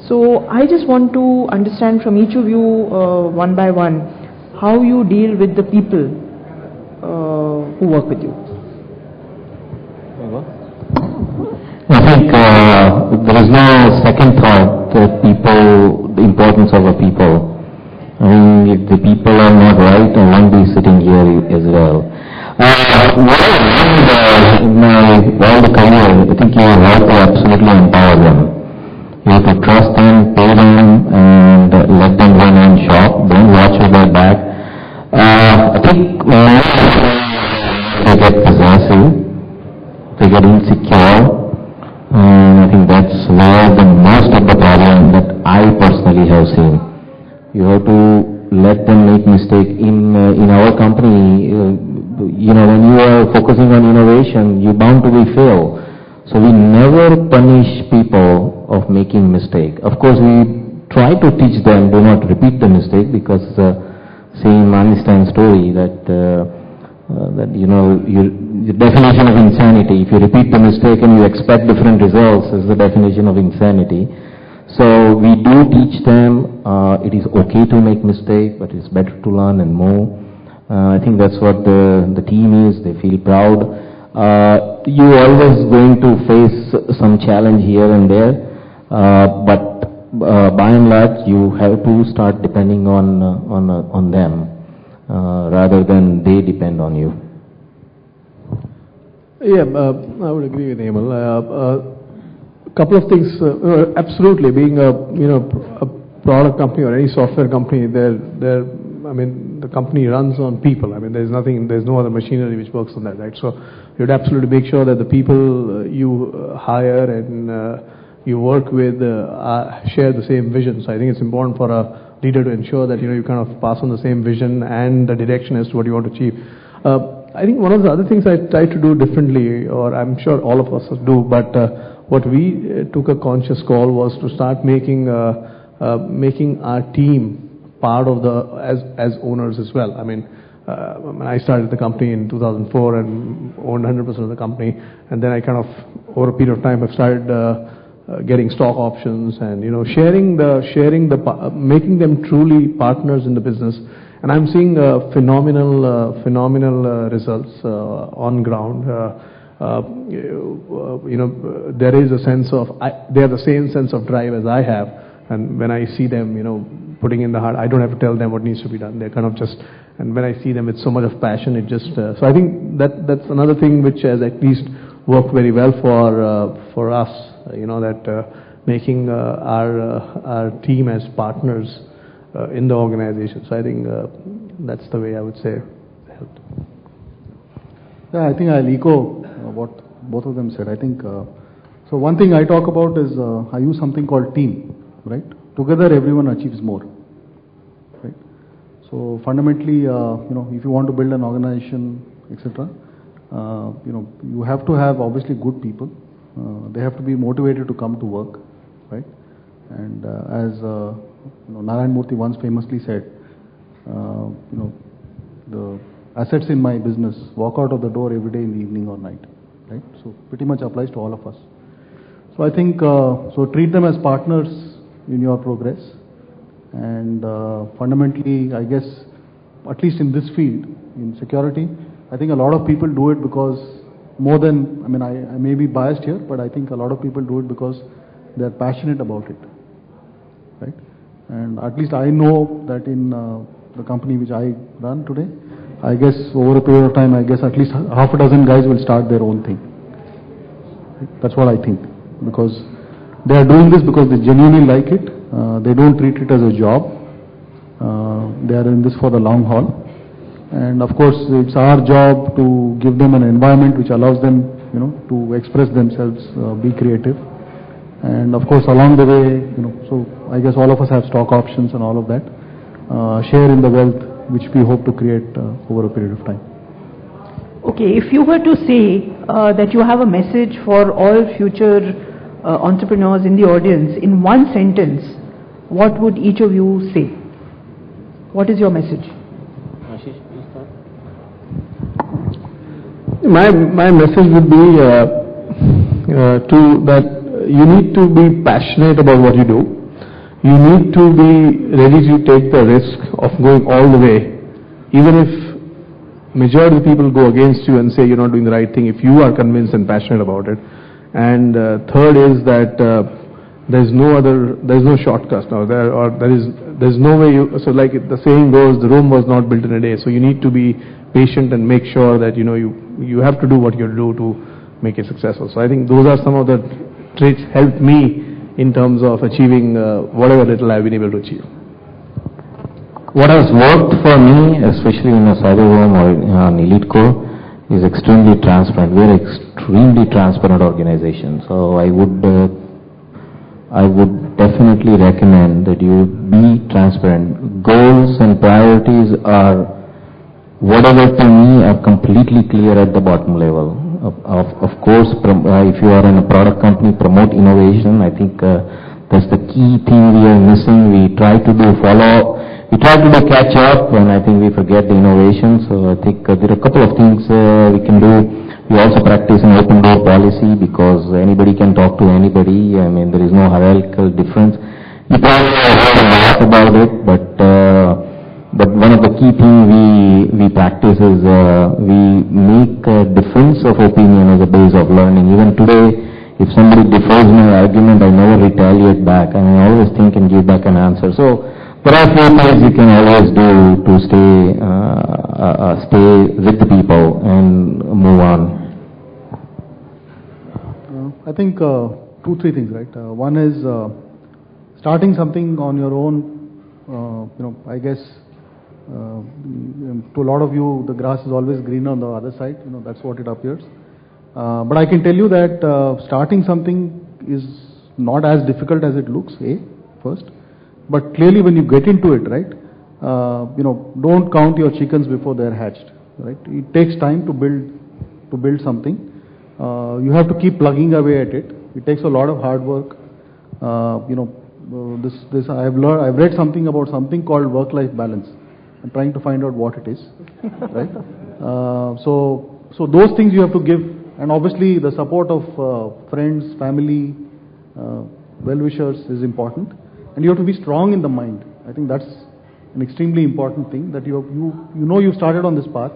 So I just want to understand from each of you, one by one, how you deal with the people who work with you. I think there is no second thought that the importance of the people. I mean, if the people are not right, I won't be sitting here as well. What I learned in my all the career, I think you have to absolutely empower them. You have to trust them, pay them, and let them run and shop. Don't watch with their back. I think they get possessive, they get insecure, and I think that's where You have to let them make mistake. In our company, when you are focusing on innovation, you're bound to be fail. So we never punish people of making mistake. Of course, we try to teach them, do not repeat the mistake, because same Einstein story that your definition of insanity. If you repeat the mistake and you expect different results, is the definition of insanity. So we do teach them it is okay to make mistake, but it's better to learn and move. I think that's what the team is. They feel proud. You're always going to face some challenge here and there, but by and large, you have to start depending on them rather than they depend on you. Yeah, I would agree with Hemal. Couple of things. Absolutely, being a product company or any software company, the company runs on people. There's no other machinery which works on that, right? So you'd absolutely make sure that the people you hire and you work with share the same vision. So I think it's important for a leader to ensure that you kind of pass on the same vision and the direction as to what you want to achieve. I think one of the other things I try to do differently, or I'm sure all of us do, but what we took a conscious call was to start making our team part of as owners as well. I started the company in 2004 and owned 100% of the company, and then I kind of over a period of time have started getting stock options and making them truly partners in the business. And I'm seeing phenomenal results on ground. There is a sense of they have the same sense of drive as I have, and when I see them, putting in the heart, I don't have to tell them what needs to be done. They're kind of just, and when I see them with so much of passion, it just. So I think that's another thing which has at least worked very well for us. Making our team as partners in the organization. So I think that's the way I would say helped. Yeah, I think I'll echo what both of them said. I think so. One thing I talk about is I use something called team. Right? Together, everyone achieves more. Right? So fundamentally, if you want to build an organization, etc., you have to have obviously good people. They have to be motivated to come to work, right? And as Narayan Murthy once famously said, the assets in my business walk out of the door every day in the evening or night, right? So pretty much applies to all of us. So I think so treat them as partners in your progress, and fundamentally, I guess, at least in this field, in security, I think a lot of people do it because more than, I may be biased here, but I think a lot of people do it because they're passionate about it, right? And at least I know that in the company which I run today, I guess over a period of time, I guess at least half a dozen guys will start their own thing. Right? That's what I think, because they are doing this because they genuinely like it. They don't treat it as a job. They are in this for the long haul. And of course, it's our job to give them an environment which allows them, to express themselves, be creative. And of course, along the way, so I guess all of us have stock options and all of that. Share in the wealth which we hope to create over a period of time. Okay, if you were to say that you have a message for all future entrepreneurs in the audience in one sentence, what would each of you say? What is your message? Ashish, please start. My message would be that you need to be passionate about what you do. You need to be ready to take the risk of going all the way, even if majority of the people go against you and say you're not doing the right thing, if you are convinced and passionate about it. And third is that there's no shortcuts now. There's no way so like the saying goes, the Rome was not built in a day. So you need to be patient and make sure that you have to do what you do to make it successful. So I think those are some of the traits helped me in terms of achieving whatever little I've been able to achieve. What has worked for me, especially in a Cyberoam or an Elite Core, is extremely transparent. We are extremely transparent organization. So I would I would definitely recommend that you be transparent. Goals and priorities are, whatever to me, are completely clear at the bottom level. Of course, if you are in a product company, promote innovation. I think that's the key thing we are missing. We try to do catch up, and I think we forget the innovation. So I think there are a couple of things we can do. We also practice an open door policy, because anybody can talk to anybody. I mean, there is no hierarchical difference. You probably have heard a lot about it, but one of the key things we practice is we make a difference of opinion as a base of learning. Even today, if somebody defers my argument, I never retaliate back, and I always think and give back an answer. So there are few things you can always do to stay with the people and move on. I think 2-3 things, right? One is starting something on your own. I guess to a lot of you, the grass is always greener on the other side. That's what it appears. But I can tell you that starting something is not as difficult as it looks. First, but clearly when you get into it, right? Don't count your chickens before they're hatched. Right? It takes time to build something. You have to keep plugging away at it. It takes a lot of hard work. I've read something about something called work-life balance. I'm trying to find out what it is, right? So those things you have to give, and obviously the support of friends, family, well-wishers is important, and you have to be strong in the mind. I think that's an extremely important thing, that you started on this path,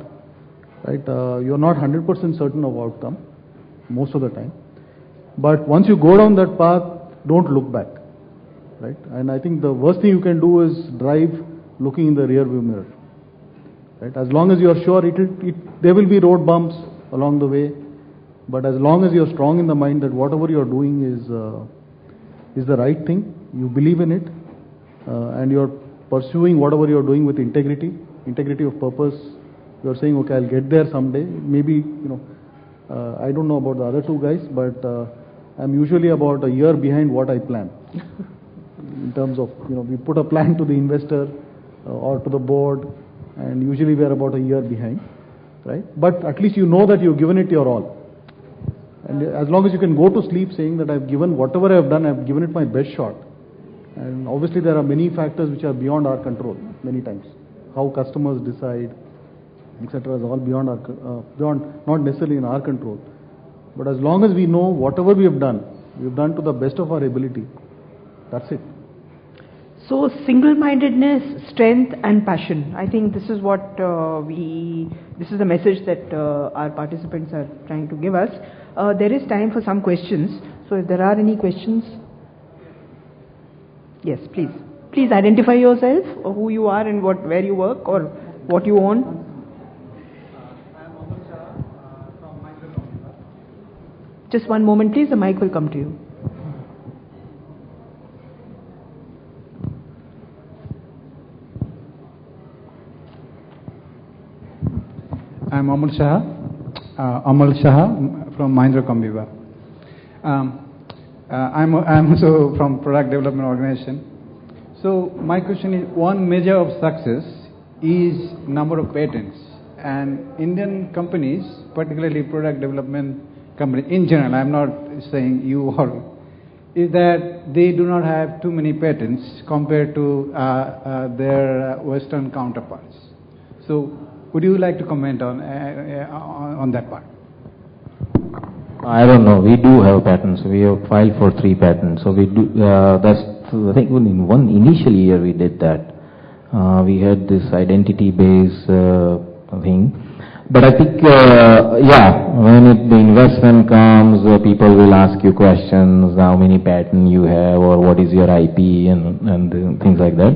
right? You're not 100% certain of outcome most of the time, but once you go down that path, don't look back, right? And I think the worst thing you can do is drive looking in the rear view mirror, right? As long as you are sure, there will be road bumps along the way, but as long as you are strong in the mind that whatever you are doing is the right thing, you believe in it, and you are pursuing whatever you are doing with integrity of purpose. You are saying, okay, I'll get there someday. Maybe, I don't know about the other two guys, but I'm usually about a year behind what I plan. In terms of, we put a plan to the investor or to the board, and usually we are about a year behind, right? But at least you know that you've given it your all. And as long as you can go to sleep saying that I've given whatever I've done, I've given it my best shot. And obviously there are many factors which are beyond our control many times. How customers decide, etc. is all beyond not necessarily in our control. But as long as we know whatever we've done to the best of our ability. That's it. So single-mindedness, strength and passion. I think this is what this is the message that our participants are trying to give us. There is time for some questions. So if there are any questions. Yes, please. Please identify yourself, or who you are and where you work or what you own. Just one moment, please. The mic will come to you. I'm Amal Shah from Mahindra Combiva. I'm also from product development organization. So my question is, one measure of success is number of patents, and Indian companies, particularly product development companies in general, I'm not saying you or, is that they do not have too many patents compared to their Western counterparts. So would you like to comment on that part? I don't know. We do have patents. We have filed for 3 patents. So we do. That's, I think, in one initial year we did that. We had this identity-based thing. But I think, when the investment comes, people will ask you questions: how many patents you have, or what is your IP, and things like that.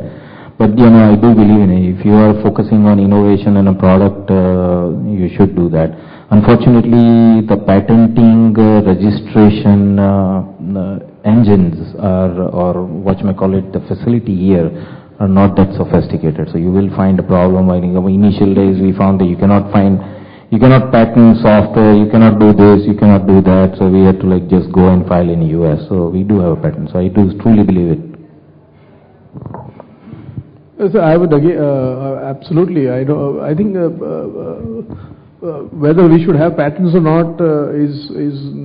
But I do believe in it. If you are focusing on innovation and a product, you should do that. Unfortunately, the patenting registration engines or the facility here are not that sophisticated. So you will find a problem. In initial days, we found that you cannot find you cannot patent software, you cannot do this, you cannot do that, so we had to like just go and file in the US. So we do have a patent, so I do truly believe it. So I would agree, absolutely. I think whether we should have patents or not is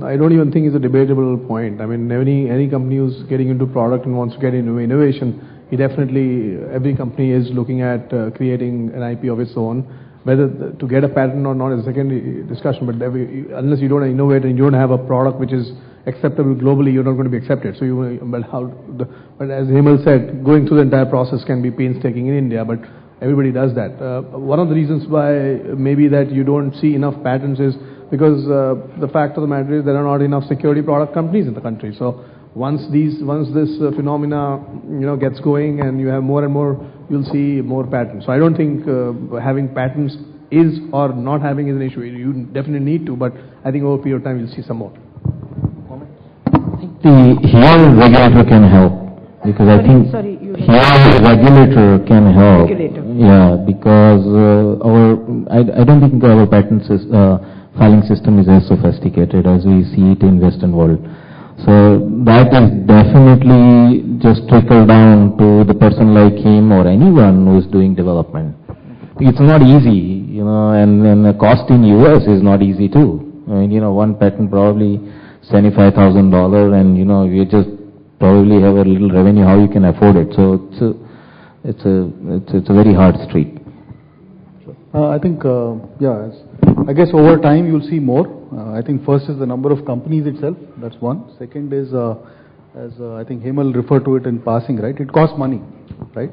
I don't even think is a debatable point. I mean, any company who's getting into product and wants to get into innovation, every company is looking at creating an IP of its own. Whether to get a patent or not is a secondary discussion, but unless you don't innovate and you don't have a product which is acceptable globally, you're not going to be accepted. So but as Hemal said, going through the entire process can be painstaking in India, but everybody does that. One of the reasons why maybe that you don't see enough patents is because the fact of the matter is there are not enough security product companies in the country. So once this phenomena gets going and you have more and more, you'll see more patents. So I don't think having patents is or not having is an issue. You definitely need to, but I think over a period of time you'll see some more. Here regulator can help. Because I think here regulator can help. Yeah, because I don't think our patent filing system is as sophisticated as we see it in Western world. So that is definitely just trickle down to the person like him or anyone who is doing development. It's not easy, and the cost in US is not easy too. I mean, one patent probably $75,000, and you just probably have a little revenue, how you can afford it. So it's a very hard street. I think, I guess over time you'll see more. I think first is the number of companies itself, that's one. Second is, as I think Hemal referred to it in passing, right? It costs money, right?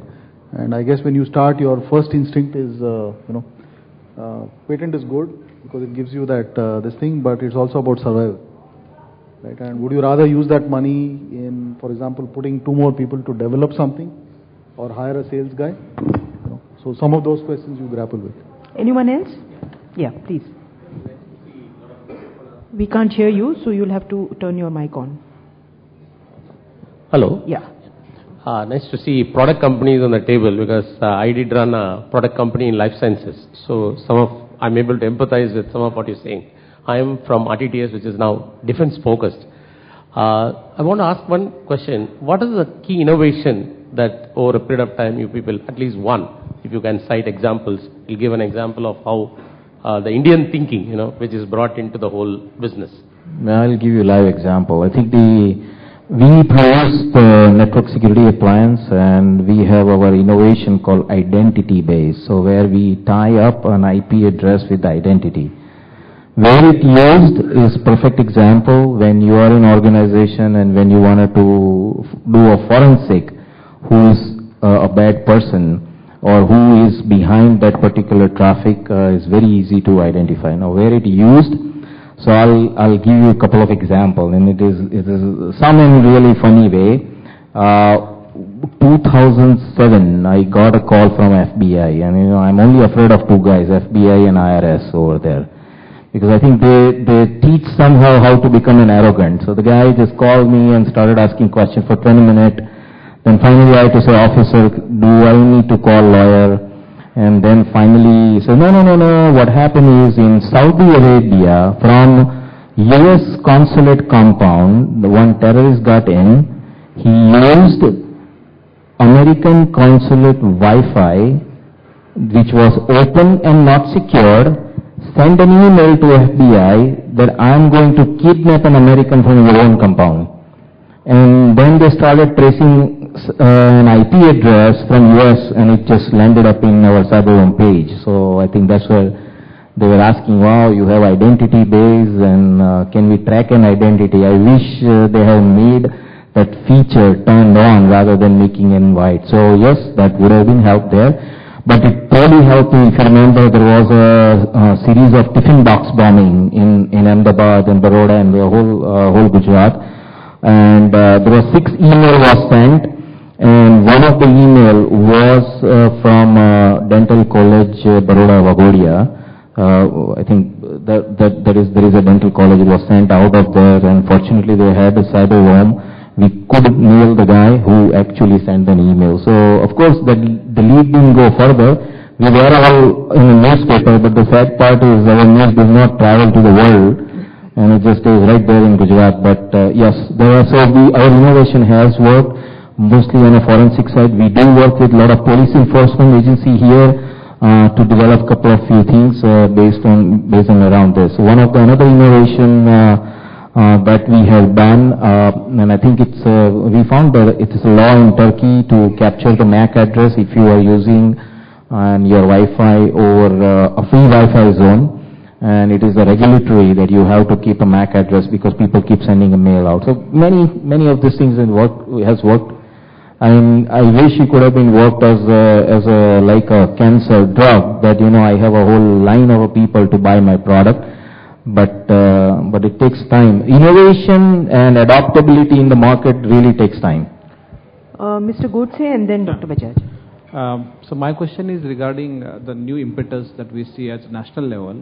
And I guess when you start, your first instinct is, patent is good because it gives you that, this thing, but it's also about survival. Right, and would you rather use that money in, for example, putting 2 more people to develop something, or hire a sales guy? So some of those questions you grapple with. Anyone else? Yeah, please. We can't hear you, so you'll have to turn your mic on. Hello. Yeah. Nice to see product companies on the table, because I did run a product company in life sciences. So I'm able to empathize with some of what you're saying. I am from RTTS, which is now defense focused. I want to ask one question. What is the key innovation that over a period of time you people, at least one, if you can cite examples, you'll give an example of how the Indian thinking, which is brought into the whole business? I'll give you a live example. I think we produce the network security appliance, and we have our innovation called identity base. So where we tie up an IP address with the identity. Where it used is perfect example when you are in organization and when you wanted to do a forensic who is a bad person or who is behind that particular traffic is very easy to identify. Now where it used, so I'll give you a couple of examples, and it is some in a really funny way. 2007 I got a call from FBI, and I'm only afraid of 2 guys, FBI and IRS over there. Because I think they teach somehow how to become an arrogant. So the guy just called me and started asking questions for 20 minutes. Then finally I had to say, officer, do I need to call lawyer? And then finally he said, no. What happened is in Saudi Arabia, from US consulate compound, the one terrorist got in, he used American consulate Wi-Fi, which was open and not secured, send an email to FBI that I'm going to kidnap an American from your own compound. And then they started tracing an IP address from US, and it just landed up in our Cyberoam page. So I think that's where they were asking, wow, you have identity base, and can we track an identity? I wish they have made that feature turned on rather than making an invite. So yes, that would have been helped there. But it probably helped me. If you remember, there was a series of tiffin box bombing in Ahmedabad and Baroda and the whole Gujarat. And there was 6 email was sent, and one of the email was from Dental College Baroda Vagodia. I think there is a dental college. It was sent out of there, and fortunately they had a Cyberoam. We could nail the guy who actually sent an email. So, of course, the lead didn't go further. we were all in the newspaper, but the sad part is our news does not travel to the world, and it just stays right there in Gujarat. But yes, our innovation has worked, mostly on a forensic side. We do work with a lot of police enforcement agency here to develop a couple of few things based on around this. One of the another innovation that we have done, and I think we found that it is a law in Turkey to capture the MAC address if you are using your Wi-Fi over a free Wi-Fi zone, and it is a regulatory that you have to keep a MAC address because people keep sending a mail out. So many of these things has worked. I wish it could have been worked as like a cancer drug, that I have a whole line of people to buy my product, but it takes time. Innovation and adaptability in the market really takes time. Mr. Godse and then Dr. Bajaj. So my question is regarding the new impetus that we see at national level.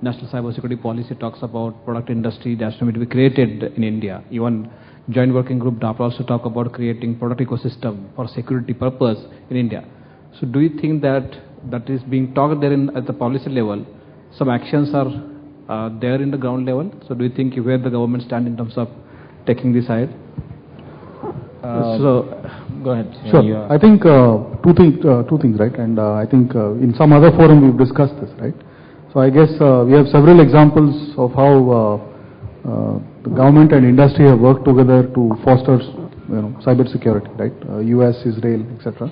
National Cybersecurity Policy talks about product industry that needs to be created in India. Even Joint Working Group DAPR also talk about creating product ecosystem for security purpose in India. So do you think that is being talked there at the policy level? Some actions are there in the ground level. So do you think where the government stand in terms of taking this side? Go ahead. Sure. I think two things, right? And I think in some other forum we've discussed this, right? So I guess we have several examples of how the government and industry have worked together to foster, cyber security, right? US, Israel, etc.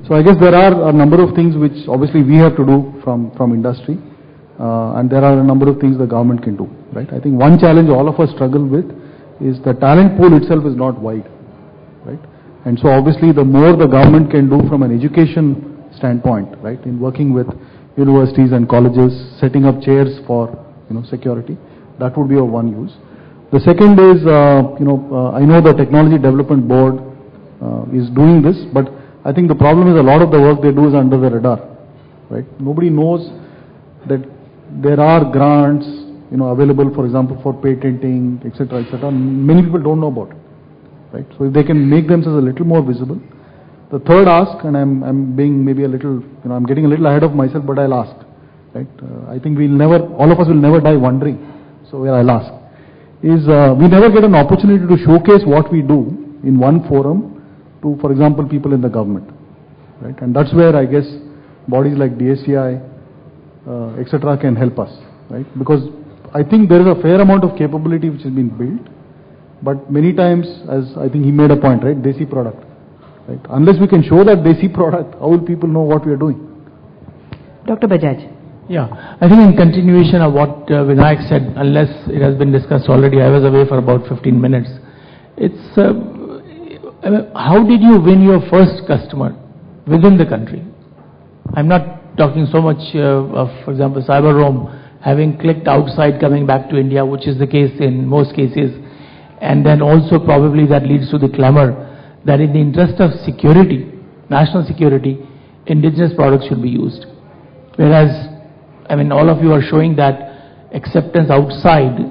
So I guess there are a number of things which obviously we have to do from industry, and there are a number of things the government can do, right? I think one challenge all of us struggle with is the talent pool itself is not wide, right? And so obviously the more the government can do from an education standpoint, right, in working with universities and colleges, setting up chairs for security, that would be of one use. The second is, I know the Technology Development Board is doing this, but I think the problem is a lot of the work they do is under the radar, right? Nobody knows that there are grants, available, for example, for patenting, etc., etc. Many people don't know about it, right? So if they can make themselves a little more visible. The third ask, and I'm being maybe a little, I'm getting a little ahead of myself, but I'll ask, right? I think all of us will never die wondering. So I'll ask, is we never get an opportunity to showcase what we do in one forum to, for example, people in the government, right? And that's where I guess bodies like DSCI, etc. can help us, right? Because I think there is a fair amount of capability which has been built, but many times, as I think he made a point, right? Desi product, right? Unless we can show that Desi product, how will people know what we are doing? Dr. Bajaj. Yeah, I think in continuation of what Vinayak said, unless it has been discussed already, I was away for about 15 minutes. It's how did you win your first customer within the country? I'm not talking so much of, for example, Cyberoam having clicked outside coming back to India, which is the case in most cases, and then also probably that leads to the clamor that in the interest of security, national security, indigenous products should be used. Whereas all of you are showing that acceptance outside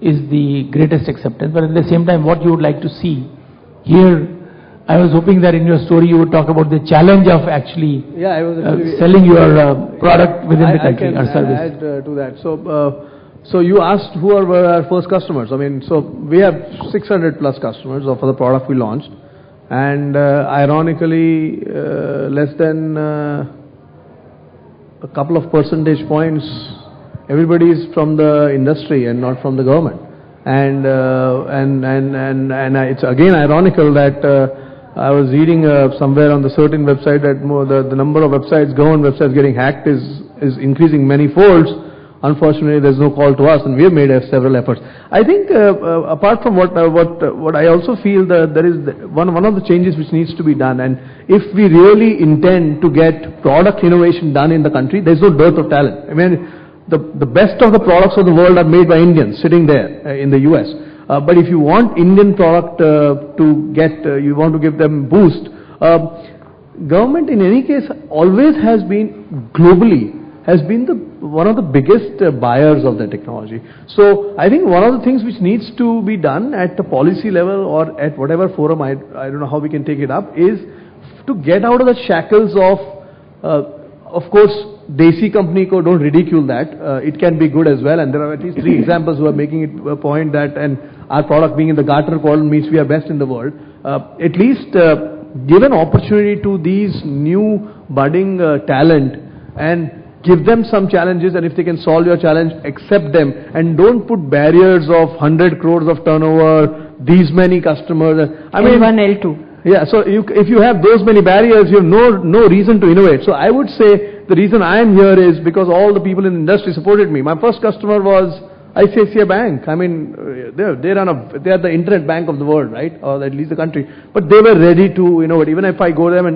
is the greatest acceptance, but at the same time, what you would like to see here, I was hoping that in your story you would talk about the challenge of actually selling your product within the country or service. I can add to that. So you asked who were our first customers. So we have 600 plus customers for the product we launched, and ironically, less than a couple of percentage points, everybody is from the industry and not from the government. And it's again ironical that I was reading somewhere on the certain website that the number of government websites getting hacked is increasing many folds. Unfortunately, there's no call to us, and we have made several efforts. I think apart from what I also feel that there is one of the changes which needs to be done, and if we really intend to get product innovation done in the country, there's no dearth of talent. The best of the products of the world are made by Indians sitting there in the US. But if you want Indian product you want to give them boost, government in any case always has been globally one of the biggest buyers of the technology. So I think one of the things which needs to be done at the policy level or at whatever forum, I don't know how we can take it up, is to get out of the shackles of Of course, Desi company ko don't ridicule that. It can be good as well, and there are at least 3 examples who are making it a point that, and our product being in the Gartner quadrant means we are best in the world. At least give an opportunity to these new budding talent and give them some challenges, and if they can solve your challenge, accept them, and don't put barriers of 100 crores of turnover, these many customers. I mean, L1, L2. Yeah, so if you have those many barriers, you have no reason to innovate. So I would say the reason I am here is because all the people in the industry supported me. My first customer was ICICI Bank. I mean, they are the internet bank of the world, right? Or at least the country. But they were ready to innovate. Even if I go there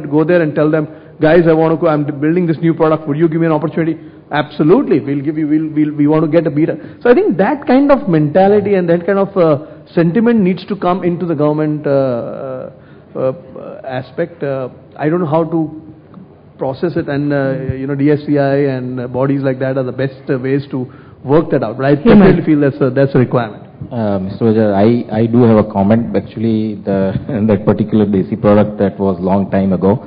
and tell them, guys, I'm building this new product. Would you give me an opportunity? Absolutely. We want to get a beta. So I think that kind of mentality and that kind of sentiment needs to come into the government aspect. I don't know how to process it, and DSCI and bodies like that are the best ways to work that out. But I definitely feel that's a requirement. Mr. Aujas, I do have a comment. Actually, that particular Desi product, that was long time ago.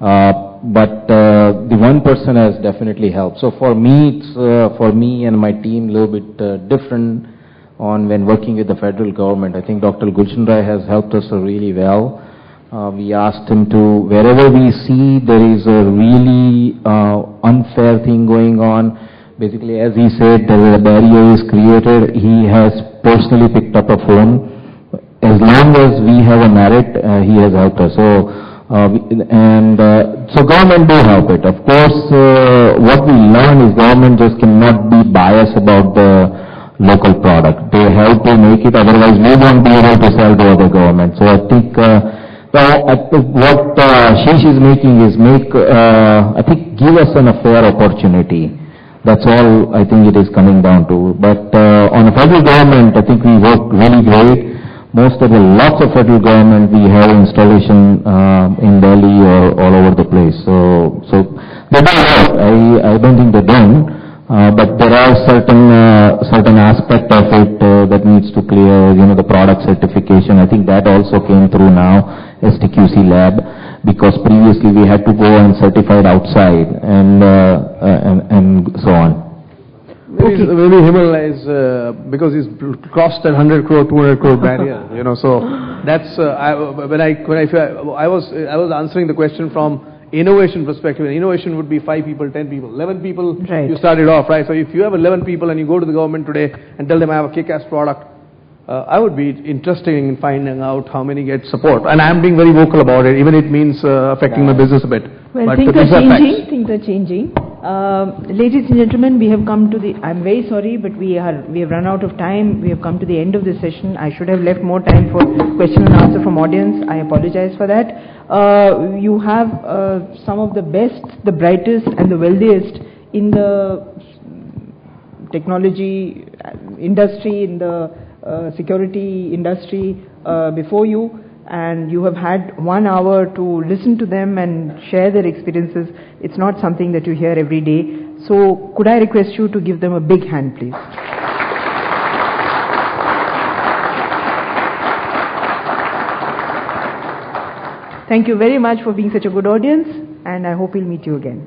But the one person has definitely helped. So for me, it's for me and my team a little bit different on when working with the federal government. I think Dr. Gulshan Rai has helped us really well. We asked him to, wherever we see there is a really unfair thing going on, basically as he said, there is a barrier is created, he has personally picked up a phone. As long as we have a merit, he has helped us. So, so government do help it. Of course, what we learn is government just cannot be biased about the local product. They help to make it, otherwise we won't be able to sell to other government. So I think what Ashish is making is I think give us a fair opportunity. That's all I think it is coming down to. But on the federal government, I think we work really great. Lots of federal government, we have installation in Delhi or all over the place. So they don't work. I don't think they don't. But there are certain aspect of it that needs to clear, the product certification. I think that also came through now, STQC lab, because previously we had to go and certify it outside and so on. Maybe Hemal is because he's crossed that 100 crore, 200 crore barrier. So that's I was answering the question from innovation perspective. Innovation would be 5 people, 10 people, 11 people. Right. You started off, right? So if you have 11 people and you go to the government today and tell them I have a kick-ass product, I would be interested in finding out how many get support. And I'm being very vocal about it, even it means affecting my business a bit. Well, but things are changing. Ladies and gentlemen, we have come to the, I'm very sorry, but we have run out of time. We have come to the end of this session. I should have left more time for question and answer from audience. I apologize for that. You have some of the best, the brightest and the wealthiest in the technology industry, in the security industry before you, and you have had 1 hour to listen to them and share their experiences. It's not something that you hear every day. So could I request you to give them a big hand, please? Thank you very much for being such a good audience, and I hope we'll meet you again.